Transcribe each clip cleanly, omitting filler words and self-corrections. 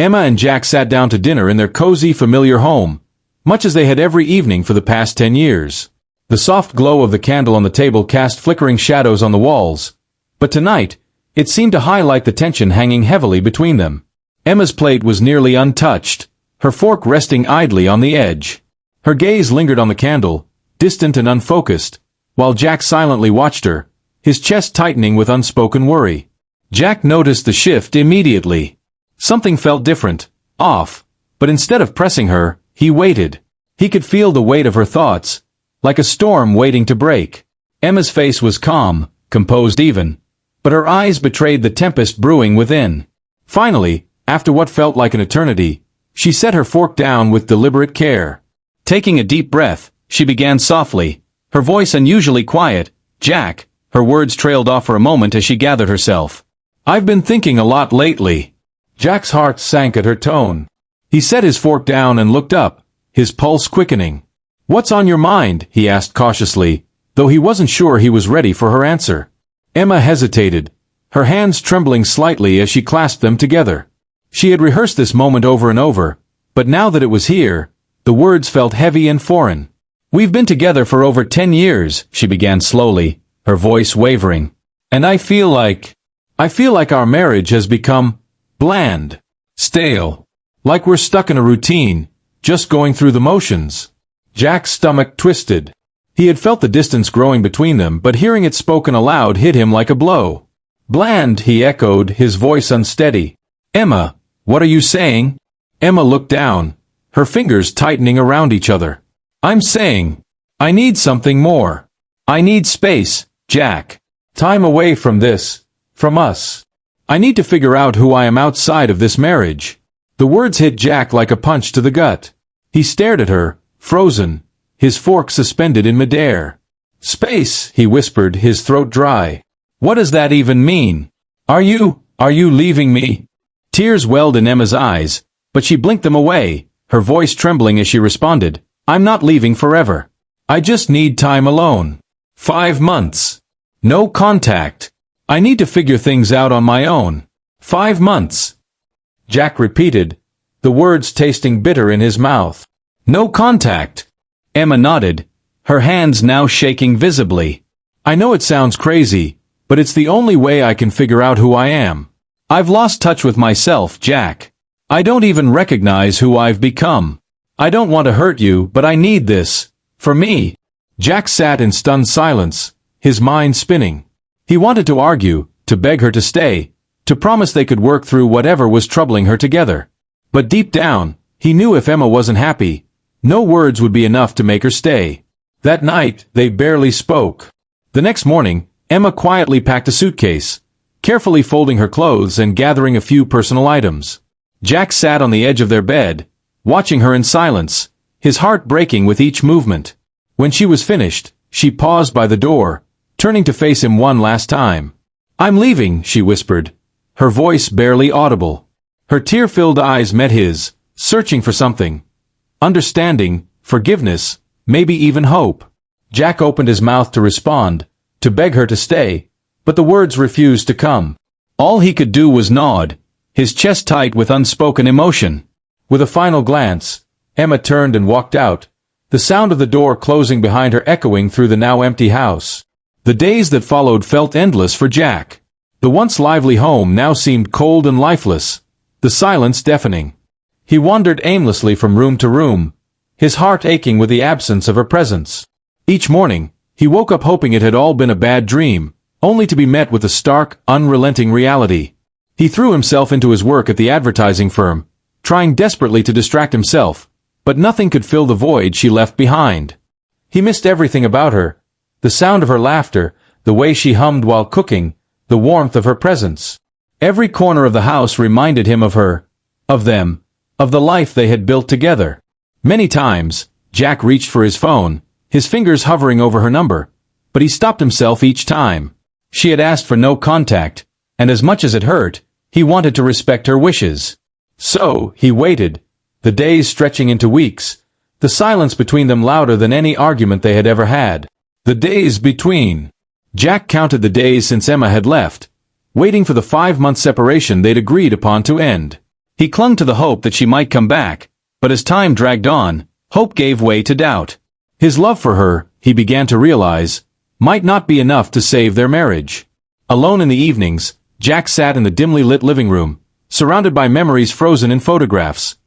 Emma and Jack sat down to dinner in their cozy, familiar home, much as they had every evening for the past 10 years. The soft glow of the candle on the table cast flickering shadows on the walls, but tonight, it seemed to highlight the tension hanging heavily between them. Emma's plate was nearly untouched, her fork resting idly on the edge. Her gaze lingered on the candle, distant and unfocused, while Jack silently watched her, his chest tightening with unspoken worry. Jack noticed the shift immediately. Something felt different, off, but instead of pressing her, he waited. He could feel the weight of her thoughts, like a storm waiting to break. Emma's face was calm, composed even, but her eyes betrayed the tempest brewing within. Finally, after what felt like an eternity, she set her fork down with deliberate care. Taking a deep breath, she began softly, her voice unusually quiet. "Jack," her words trailed off for a moment as she gathered herself. "I've been thinking a lot lately." Jack's heart sank at her tone. He set his fork down and looked up, his pulse quickening. "What's on your mind?" he asked cautiously, though he wasn't sure he was ready for her answer. Emma hesitated, her hands trembling slightly as she clasped them together. She had rehearsed this moment over and over, but now that it was here, the words felt heavy and foreign. "We've been together for over 10 years, she began slowly, her voice wavering. "And I feel like our marriage has become bland, stale, like we're stuck in a routine, just going through the motions." Jack's stomach twisted. He had felt the distance growing between them, but hearing it spoken aloud hit him like a blow. "Bland," he echoed, his voice unsteady. "Emma, what are you saying?" Emma looked down, her fingers tightening around each other. "I'm saying, I need something more. I need space, Jack. Time away from this, from us. I need to figure out who I am outside of this marriage." The words hit Jack like a punch to the gut. He stared at her, frozen, his fork suspended in midair. "Space," he whispered, his throat dry. "What does that even mean? Are you leaving me?" Tears welled in Emma's eyes, but she blinked them away, her voice trembling as she responded, "I'm not leaving forever. I just need time alone. 5 months. No contact. I need to figure things out on my own. 5 months." Jack repeated, the words tasting bitter in his mouth. "No contact." Emma nodded, her hands now shaking visibly. "I know it sounds crazy, but it's the only way I can figure out who I am. I've lost touch with myself, Jack. I don't even recognize who I've become. I don't want to hurt you, but I need this. For me." Jack sat in stunned silence, his mind spinning. He wanted to argue, to beg her to stay, to promise they could work through whatever was troubling her together. But deep down, he knew if Emma wasn't happy, no words would be enough to make her stay. That night, they barely spoke. The next morning, Emma quietly packed a suitcase, carefully folding her clothes and gathering a few personal items. Jack sat on the edge of their bed, watching her in silence, his heart breaking with each movement. When she was finished, she paused by the door, turning to face him one last time. "I'm leaving," she whispered, her voice barely audible. Her tear-filled eyes met his, searching for something. Understanding, forgiveness, maybe even hope. Jack opened his mouth to respond, to beg her to stay, but the words refused to come. All he could do was nod, his chest tight with unspoken emotion. With a final glance, Emma turned and walked out, the sound of the door closing behind her echoing through the now empty house. The days that followed felt endless for Jack. The once lively home now seemed cold and lifeless, the silence deafening. He wandered aimlessly from room to room, his heart aching with the absence of her presence. Each morning, he woke up hoping it had all been a bad dream, only to be met with a stark, unrelenting reality. He threw himself into his work at the advertising firm, trying desperately to distract himself, but nothing could fill the void she left behind. He missed everything about her, the sound of her laughter, the way she hummed while cooking, the warmth of her presence. Every corner of the house reminded him of her, of them, of the life they had built together. Many times, Jack reached for his phone, his fingers hovering over her number, but he stopped himself each time. She had asked for no contact, and as much as it hurt, he wanted to respect her wishes. So, he waited, the days stretching into weeks, the silence between them louder than any argument they had ever had. The days between. Jack counted the days since Emma had left, waiting for the 5-month separation they'd agreed upon to end. He clung to the hope that she might come back, but as time dragged on, hope gave way to doubt. His love for her, he began to realize, might not be enough to save their marriage. Alone in the evenings, Jack sat in the dimly lit living room, surrounded by memories frozen in photographs.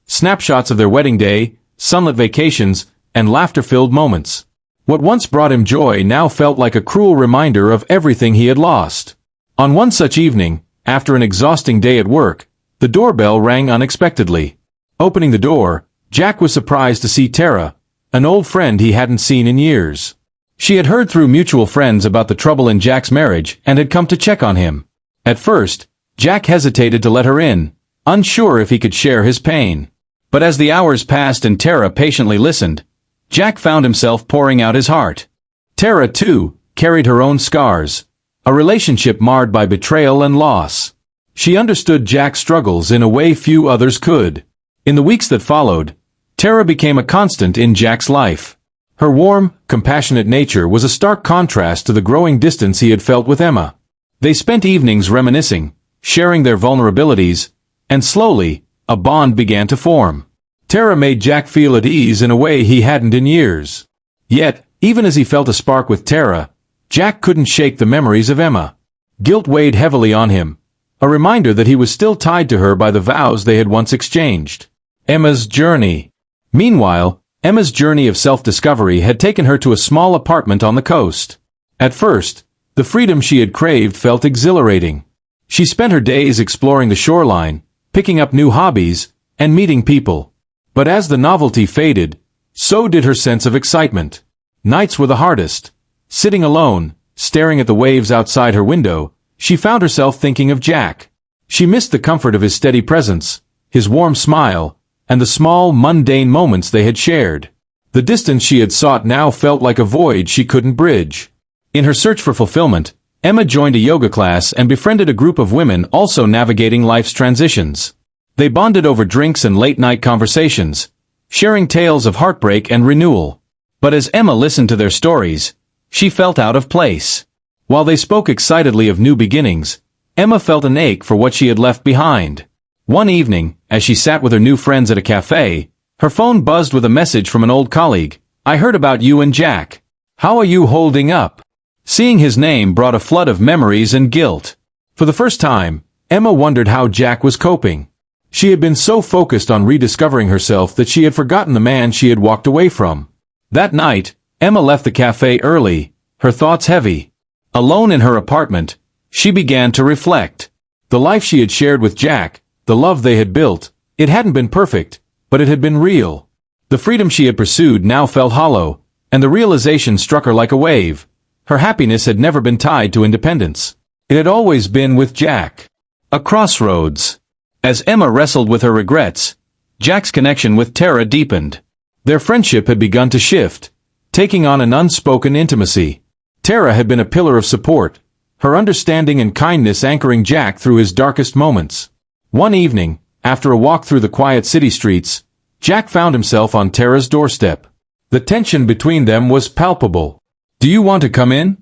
Snapshots of their wedding day, sunlit vacations, and laughter-filled moments. What once brought him joy now felt like a cruel reminder of everything he had lost. On one such evening, after an exhausting day at work, the doorbell rang unexpectedly. Opening the door, Jack was surprised to see Tara, an old friend he hadn't seen in years. She had heard through mutual friends about the trouble in Jack's marriage and had come to check on him. At first, Jack hesitated to let her in, unsure if he could share his pain. But as the hours passed and Tara patiently listened, Jack found himself pouring out his heart. Tara, too, carried her own scars, a relationship marred by betrayal and loss. She understood Jack's struggles in a way few others could. In the weeks that followed, Tara became a constant in Jack's life. Her warm, compassionate nature was a stark contrast to the growing distance he had felt with Emma. They spent evenings reminiscing, sharing their vulnerabilities, and slowly, a bond began to form. Tara made Jack feel at ease in a way he hadn't in years. Yet, even as he felt a spark with Tara, Jack couldn't shake the memories of Emma. Guilt weighed heavily on him, a reminder that he was still tied to her by the vows they had once exchanged. Emma's journey. Meanwhile, Emma's journey of self-discovery had taken her to a small apartment on the coast. At first, the freedom she had craved felt exhilarating. She spent her days exploring the shoreline, picking up new hobbies, and meeting people. But as the novelty faded, so did her sense of excitement. Nights were the hardest. Sitting alone, staring at the waves outside her window, she found herself thinking of Jack. She missed the comfort of his steady presence, his warm smile, and the small, mundane moments they had shared. The distance she had sought now felt like a void she couldn't bridge. In her search for fulfillment, Emma joined a yoga class and befriended a group of women also navigating life's transitions. They bonded over drinks and late-night conversations, sharing tales of heartbreak and renewal. But as Emma listened to their stories, she felt out of place. While they spoke excitedly of new beginnings, Emma felt an ache for what she had left behind. One evening, as she sat with her new friends at a cafe, her phone buzzed with a message from an old colleague. "I heard about you and Jack. How are you holding up?" Seeing his name brought a flood of memories and guilt. For the first time, Emma wondered how Jack was coping. She had been so focused on rediscovering herself that she had forgotten the man she had walked away from. That night, Emma left the cafe early, her thoughts heavy. Alone in her apartment, she began to reflect. The life she had shared with Jack, the love they had built, it hadn't been perfect, but it had been real. The freedom she had pursued now felt hollow, and the realization struck her like a wave. Her happiness had never been tied to independence. It had always been with Jack. A crossroads. As Emma wrestled with her regrets, Jack's connection with Tara deepened. Their friendship had begun to shift, taking on an unspoken intimacy. Tara had been a pillar of support, her understanding and kindness anchoring Jack through his darkest moments. One evening, after a walk through the quiet city streets, Jack found himself on Tara's doorstep. The tension between them was palpable. "Do you want to come in?"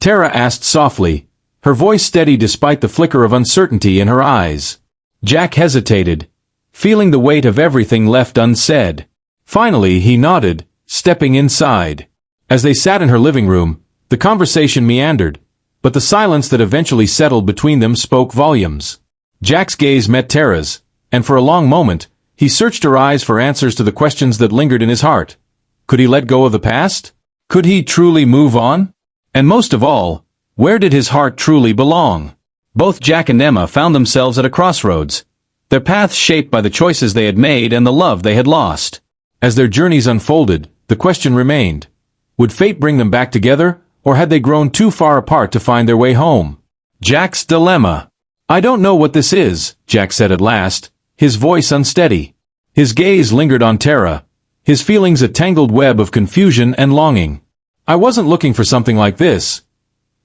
Tara asked softly, her voice steady despite the flicker of uncertainty in her eyes. Jack hesitated, feeling the weight of everything left unsaid. Finally, he nodded, stepping inside. As they sat in her living room, the conversation meandered, but the silence that eventually settled between them spoke volumes. Jack's gaze met Tara's, and for a long moment, he searched her eyes for answers to the questions that lingered in his heart. Could he let go of the past? Could he truly move on? And most of all, where did his heart truly belong? Both Jack and Emma found themselves at a crossroads, their paths shaped by the choices they had made and the love they had lost. As their journeys unfolded, the question remained, would fate bring them back together, or had they grown too far apart to find their way home? Jack's dilemma. "I don't know what this is," Jack said at last, his voice unsteady. His gaze lingered on Tara, his feelings a tangled web of confusion and longing. "I wasn't looking for something like this,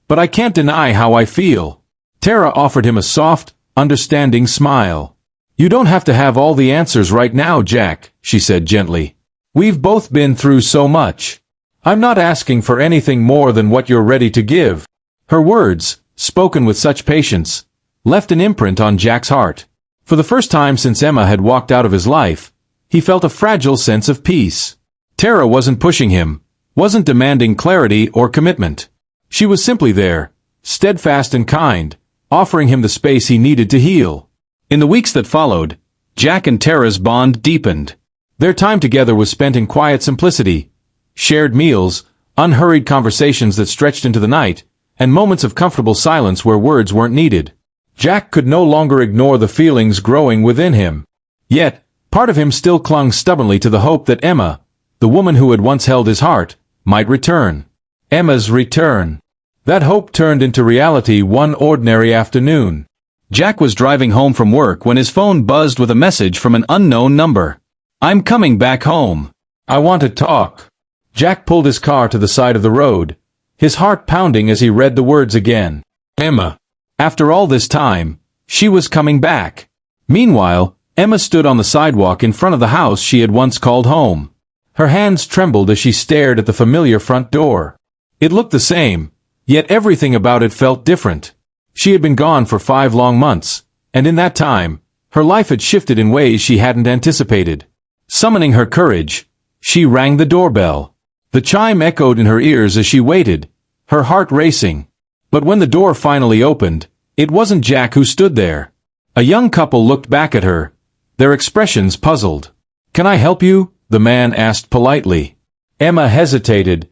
but I can't deny how I feel." Tara offered him a soft, understanding smile. "You don't have to have all the answers right now, Jack," she said gently. "We've both been through so much. I'm not asking for anything more than what you're ready to give." Her words, spoken with such patience, left an imprint on Jack's heart. For the first time since Emma had walked out of his life, he felt a fragile sense of peace. Tara wasn't pushing him, wasn't demanding clarity or commitment. She was simply there, steadfast and kind, offering him the space he needed to heal. In the weeks that followed, Jack and Tara's bond deepened. Their time together was spent in quiet simplicity, shared meals, unhurried conversations that stretched into the night, and moments of comfortable silence where words weren't needed. Jack could no longer ignore the feelings growing within him. Yet, part of him still clung stubbornly to the hope that Emma, the woman who had once held his heart, might return. Emma's return. That hope turned into reality one ordinary afternoon. Jack was driving home from work when his phone buzzed with a message from an unknown number. "I'm coming back home. I want to talk." Jack pulled his car to the side of the road, his heart pounding as he read the words again. Emma. After all this time, she was coming back. Meanwhile, Emma stood on the sidewalk in front of the house she had once called home. Her hands trembled as she stared at the familiar front door. It looked the same, yet everything about it felt different. She had been gone for 5 long months, and in that time, her life had shifted in ways she hadn't anticipated. Summoning her courage, she rang the doorbell. The chime echoed in her ears as she waited, her heart racing. But when the door finally opened, it wasn't Jack who stood there. A young couple looked back at her, their expressions puzzled. "Can I help you?" the man asked politely. Emma hesitated,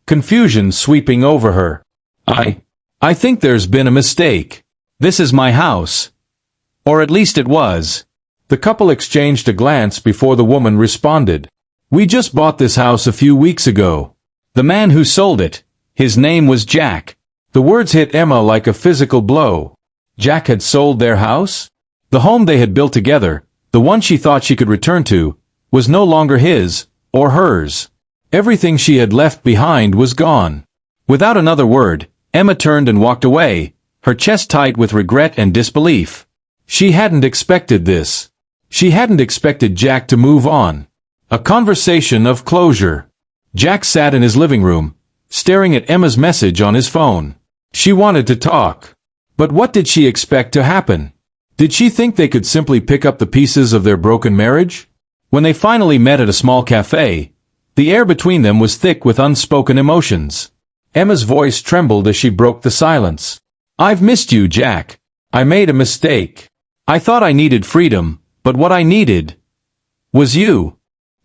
confusion sweeping over her. I think there's been a mistake. This is my house. Or at least it was." The couple exchanged a glance before the woman responded. "We just bought this house a few weeks ago." The man who sold it, his name was Jack. The words hit Emma like a physical blow. Jack had sold their house? The home they had built together, the one she thought she could return to, was no longer his, or hers. Everything she had left behind was gone. Without another word, Emma turned and walked away, her chest tight with regret and disbelief. She hadn't expected this. She hadn't expected Jack to move on. A conversation of closure. Jack sat in his living room, staring at Emma's message on his phone. She wanted to talk. But what did she expect to happen? Did she think they could simply pick up the pieces of their broken marriage? When they finally met at a small cafe, the air between them was thick with unspoken emotions. Emma's voice trembled as she broke the silence. "I've missed you, Jack. I made a mistake. I thought I needed freedom, but what I needed was you."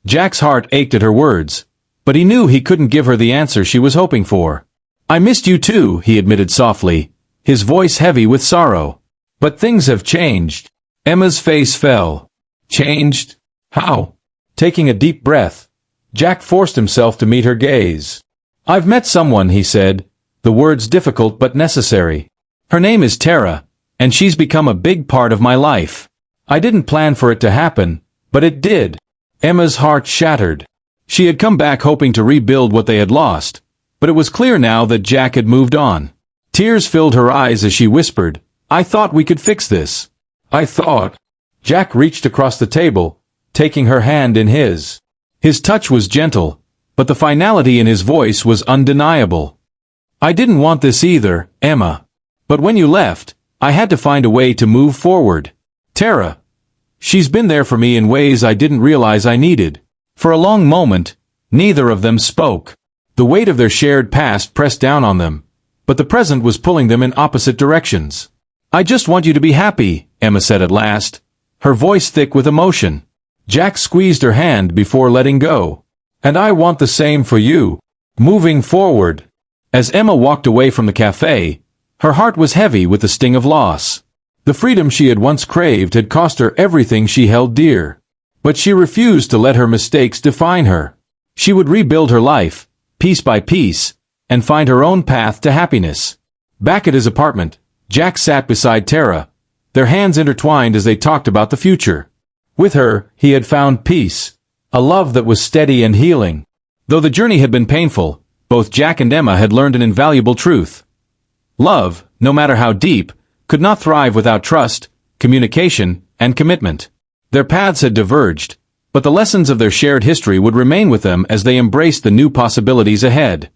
Jack's heart ached at her words, but he knew he couldn't give her the answer she was hoping for. "I missed you too," he admitted softly, his voice heavy with sorrow. "But things have changed." Emma's face fell. "Changed? How?" Taking a deep breath, Jack forced himself to meet her gaze. "I've met someone," he said, the words difficult but necessary. "Her name is Tara, and she's become a big part of my life. I didn't plan for it to happen, but it did." Emma's heart shattered. She had come back hoping to rebuild what they had lost, but it was clear now that Jack had moved on. Tears filled her eyes as she whispered, "I thought we could fix this. I thought." Jack reached across the table, taking her hand in his. His touch was gentle, but the finality in his voice was undeniable. "I didn't want this either, Emma. But when you left, I had to find a way to move forward. Tara, she's been there for me in ways I didn't realize I needed." For a long moment, neither of them spoke. The weight of their shared past pressed down on them, but the present was pulling them in opposite directions. "I just want you to be happy," Emma said at last, her voice thick with emotion. Jack squeezed her hand before letting go. "And I want the same for you. Moving forward." As Emma walked away from the cafe, her heart was heavy with the sting of loss. The freedom she had once craved had cost her everything she held dear. But she refused to let her mistakes define her. She would rebuild her life, piece by piece, and find her own path to happiness. Back at his apartment, Jack sat beside Tara, their hands intertwined as they talked about the future. With her, he had found peace, a love that was steady and healing. Though the journey had been painful, both Jack and Emma had learned an invaluable truth. Love, no matter how deep, could not thrive without trust, communication, and commitment. Their paths had diverged, but the lessons of their shared history would remain with them as they embraced the new possibilities ahead.